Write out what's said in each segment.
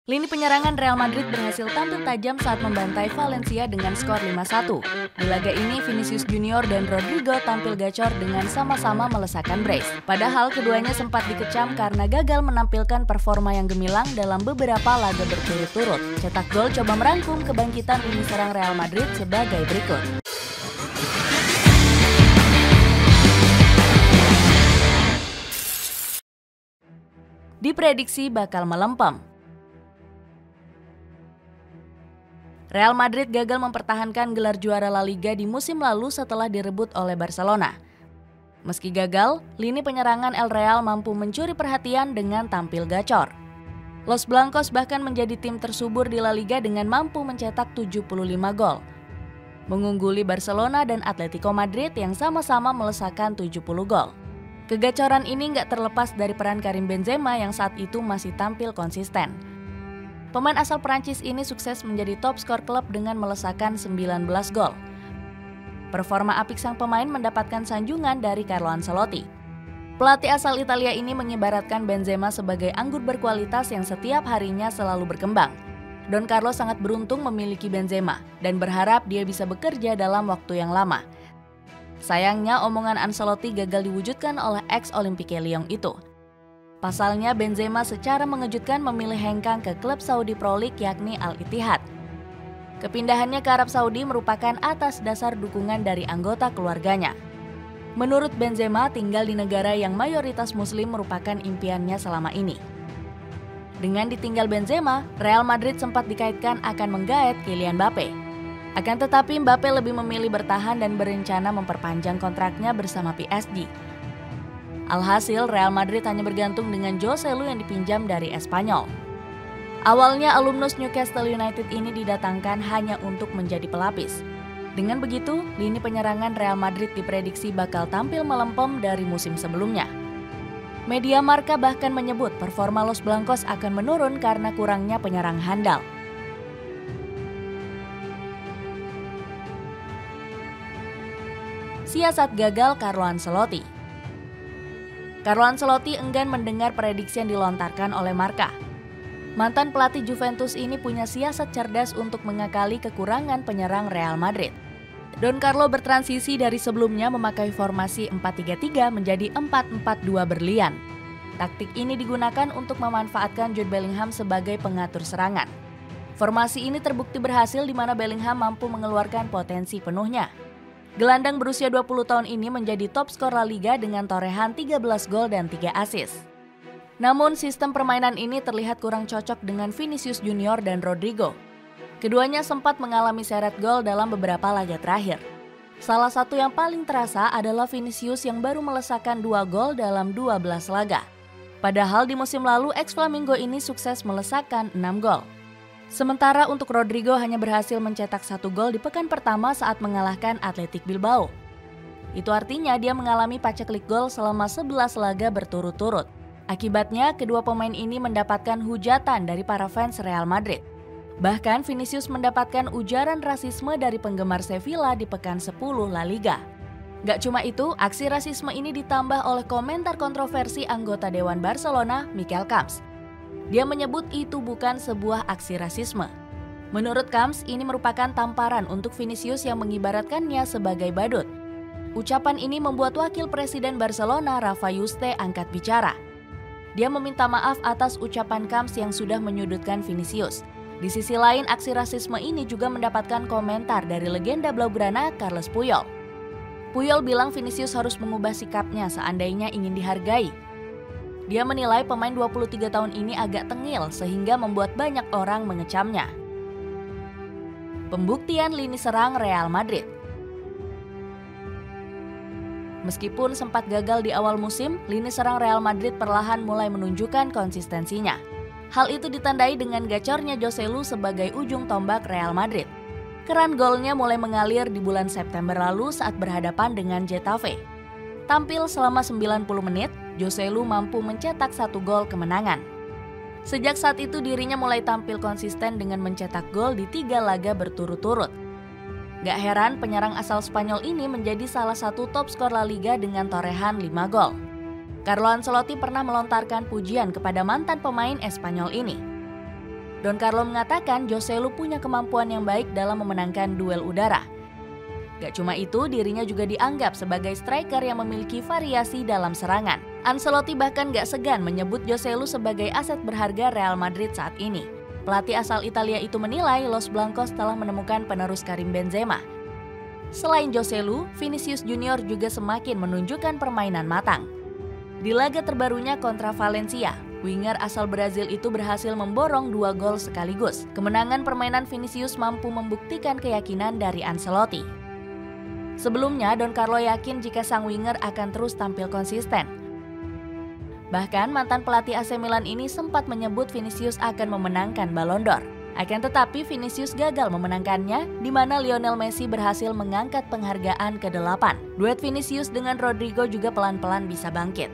Lini penyerangan Real Madrid berhasil tampil tajam saat membantai Valencia dengan skor 5-1. Di laga ini, Vinicius Junior dan Rodrigo tampil gacor dengan sama-sama melesakkan brace. Padahal keduanya sempat dikecam karena gagal menampilkan performa yang gemilang dalam beberapa laga berturut-turut. Cetak gol coba merangkum kebangkitan lini serang Real Madrid sebagai berikut. Diprediksi bakal melempem. Real Madrid gagal mempertahankan gelar juara La Liga di musim lalu setelah direbut oleh Barcelona. Meski gagal, lini penyerangan El Real mampu mencuri perhatian dengan tampil gacor. Los Blancos bahkan menjadi tim tersubur di La Liga dengan mampu mencetak 75 gol, mengungguli Barcelona dan Atletico Madrid yang sama-sama melesakkan 70 gol. Kegacoran ini nggak terlepas dari peran Karim Benzema yang saat itu masih tampil konsisten. Pemain asal Prancis ini sukses menjadi top skor klub dengan melesakkan 19 gol. Performa apik sang pemain mendapatkan sanjungan dari Carlo Ancelotti. Pelatih asal Italia ini mengibaratkan Benzema sebagai anggur berkualitas yang setiap harinya selalu berkembang. Don Carlo sangat beruntung memiliki Benzema dan berharap dia bisa bekerja dalam waktu yang lama. Sayangnya omongan Ancelotti gagal diwujudkan oleh ex-Olympique Lyon itu. Pasalnya Benzema secara mengejutkan memilih hengkang ke klub Saudi Pro League yakni Al Ittihad. Kepindahannya ke Arab Saudi merupakan atas dasar dukungan dari anggota keluarganya. Menurut Benzema, tinggal di negara yang mayoritas muslim merupakan impiannya selama ini. Dengan ditinggal Benzema, Real Madrid sempat dikaitkan akan menggaet Kylian Mbappe. Akan tetapi Mbappe lebih memilih bertahan dan berencana memperpanjang kontraknya bersama PSG. Alhasil, Real Madrid hanya bergantung dengan Joselu yang dipinjam dari Espanyol. Awalnya alumnus Newcastle United ini didatangkan hanya untuk menjadi pelapis. Dengan begitu, lini penyerangan Real Madrid diprediksi bakal tampil melempem dari musim sebelumnya. Media Marca bahkan menyebut performa Los Blancos akan menurun karena kurangnya penyerang handal. Siasat gagal Carlo Ancelotti. Carlo Ancelotti enggan mendengar prediksi yang dilontarkan oleh Marca. Mantan pelatih Juventus ini punya siasat cerdas untuk mengakali kekurangan penyerang Real Madrid. Don Carlo bertransisi dari sebelumnya memakai formasi 4-3-3 menjadi 4-4-2 berlian. Taktik ini digunakan untuk memanfaatkan Jude Bellingham sebagai pengatur serangan. Formasi ini terbukti berhasil di mana Bellingham mampu mengeluarkan potensi penuhnya. Gelandang berusia 20 tahun ini menjadi top skor La Liga dengan torehan 13 gol dan 3 assist. Namun sistem permainan ini terlihat kurang cocok dengan Vinicius Junior dan Rodrigo. Keduanya sempat mengalami seret gol dalam beberapa laga terakhir. Salah satu yang paling terasa adalah Vinicius yang baru melesakkan 2 gol dalam 12 laga. Padahal di musim lalu ex-Flamingo ini sukses melesakkan 6 gol. Sementara untuk Rodrigo hanya berhasil mencetak 1 gol di pekan pertama saat mengalahkan Athletic Bilbao. Itu artinya dia mengalami paceklik gol selama 11 laga berturut-turut. Akibatnya, kedua pemain ini mendapatkan hujatan dari para fans Real Madrid. Bahkan Vinicius mendapatkan ujaran rasisme dari penggemar Sevilla di pekan 10 La Liga. Gak cuma itu, aksi rasisme ini ditambah oleh komentar kontroversi anggota Dewan Barcelona, Michael Camps. Dia menyebut itu bukan sebuah aksi rasisme. Menurut Camps, ini merupakan tamparan untuk Vinicius yang mengibaratkannya sebagai badut. Ucapan ini membuat wakil presiden Barcelona, Rafa Yuste, angkat bicara. Dia meminta maaf atas ucapan Camps yang sudah menyudutkan Vinicius. Di sisi lain, aksi rasisme ini juga mendapatkan komentar dari legenda Blaugrana, Carles Puyol. Puyol bilang Vinicius harus mengubah sikapnya seandainya ingin dihargai. Dia menilai pemain 23 tahun ini agak tengil sehingga membuat banyak orang mengecamnya. Pembuktian lini serang Real Madrid. Meskipun sempat gagal di awal musim, lini serang Real Madrid perlahan mulai menunjukkan konsistensinya. Hal itu ditandai dengan gacornya Joselu sebagai ujung tombak Real Madrid. Keran golnya mulai mengalir di bulan September lalu saat berhadapan dengan Getafe. Tampil selama 90 menit, Joselu mampu mencetak 1 gol kemenangan. Sejak saat itu dirinya mulai tampil konsisten dengan mencetak gol di 3 laga berturut-turut. Gak heran penyerang asal Spanyol ini menjadi salah satu top skor La Liga dengan torehan 5 gol. Carlo Ancelotti pernah melontarkan pujian kepada mantan pemain Espanyol ini. Don Carlo mengatakan Joselu punya kemampuan yang baik dalam memenangkan duel udara. Gak cuma itu, dirinya juga dianggap sebagai striker yang memiliki variasi dalam serangan. Ancelotti bahkan gak segan menyebut Joselu sebagai aset berharga Real Madrid saat ini. Pelatih asal Italia itu menilai Los Blancos telah menemukan penerus Karim Benzema. Selain Joselu, Vinicius Junior juga semakin menunjukkan permainan matang. Di laga terbarunya kontra Valencia, winger asal Brazil itu berhasil memborong 2 gol sekaligus. Kemenangan permainan Vinicius mampu membuktikan keyakinan dari Ancelotti. Sebelumnya, Don Carlo yakin jika sang winger akan terus tampil konsisten. Bahkan mantan pelatih AC Milan ini sempat menyebut Vinicius akan memenangkan Ballon d'Or. Akan tetapi Vinicius gagal memenangkannya, di mana Lionel Messi berhasil mengangkat penghargaan ke-8. Duet Vinicius dengan Rodrigo juga pelan-pelan bisa bangkit.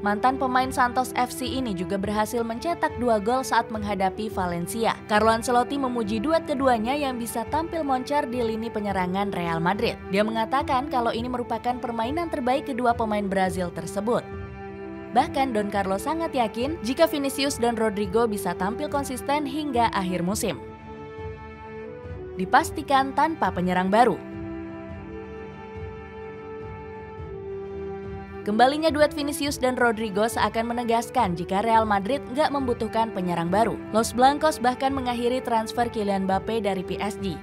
Mantan pemain Santos FC ini juga berhasil mencetak 2 gol saat menghadapi Valencia. Carlo Ancelotti memuji duet keduanya yang bisa tampil moncer di lini penyerangan Real Madrid. Dia mengatakan kalau ini merupakan permainan terbaik kedua pemain Brazil tersebut. Bahkan Don Carlo sangat yakin jika Vinicius dan Rodrigo bisa tampil konsisten hingga akhir musim. Dipastikan tanpa penyerang baru. Kembalinya duet Vinicius dan Rodrigo seakan menegaskan jika Real Madrid nggak membutuhkan penyerang baru. Los Blancos bahkan mengakhiri transfer Kylian Mbappe dari PSG.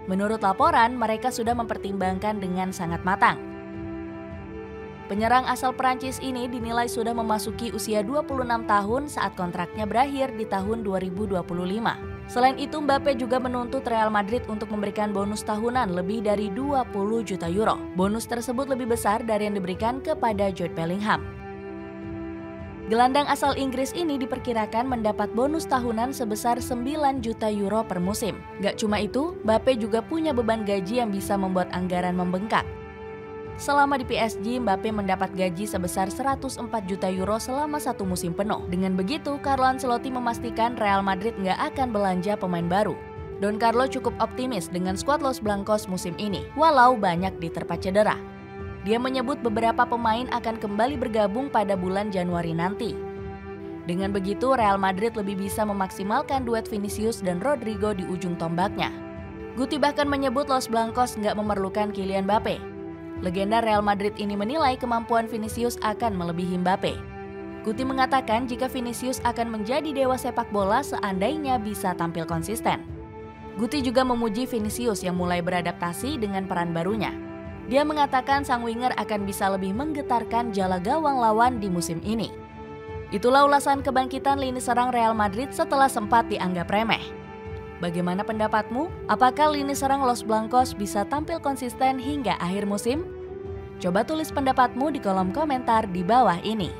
Menurut laporan, mereka sudah mempertimbangkan dengan sangat matang. Penyerang asal Prancis ini dinilai sudah memasuki usia 26 tahun saat kontraknya berakhir di tahun 2025. Selain itu, Mbappe juga menuntut Real Madrid untuk memberikan bonus tahunan lebih dari 20 juta euro. Bonus tersebut lebih besar dari yang diberikan kepada Jude Bellingham. Gelandang asal Inggris ini diperkirakan mendapat bonus tahunan sebesar 9 juta euro per musim. Gak cuma itu, Mbappe juga punya beban gaji yang bisa membuat anggaran membengkak. Selama di PSG, Mbappe mendapat gaji sebesar 104 juta euro selama 1 musim penuh. Dengan begitu, Carlo Ancelotti memastikan Real Madrid nggak akan belanja pemain baru. Don Carlo cukup optimis dengan skuad Los Blancos musim ini, walau banyak diterpa cedera. Dia menyebut beberapa pemain akan kembali bergabung pada bulan Januari nanti. Dengan begitu, Real Madrid lebih bisa memaksimalkan duet Vinicius dan Rodrigo di ujung tombaknya. Guti bahkan menyebut Los Blancos nggak memerlukan Kylian Mbappe. Legenda Real Madrid ini menilai kemampuan Vinicius akan melebihi Mbappe. Guti mengatakan jika Vinicius akan menjadi dewa sepak bola seandainya bisa tampil konsisten. Guti juga memuji Vinicius yang mulai beradaptasi dengan peran barunya. Dia mengatakan sang winger akan bisa lebih menggetarkan jala gawang lawan di musim ini. Itulah ulasan kebangkitan lini serang Real Madrid setelah sempat dianggap remeh. Bagaimana pendapatmu? Apakah lini serang Los Blancos bisa tampil konsisten hingga akhir musim? Coba tulis pendapatmu di kolom komentar di bawah ini.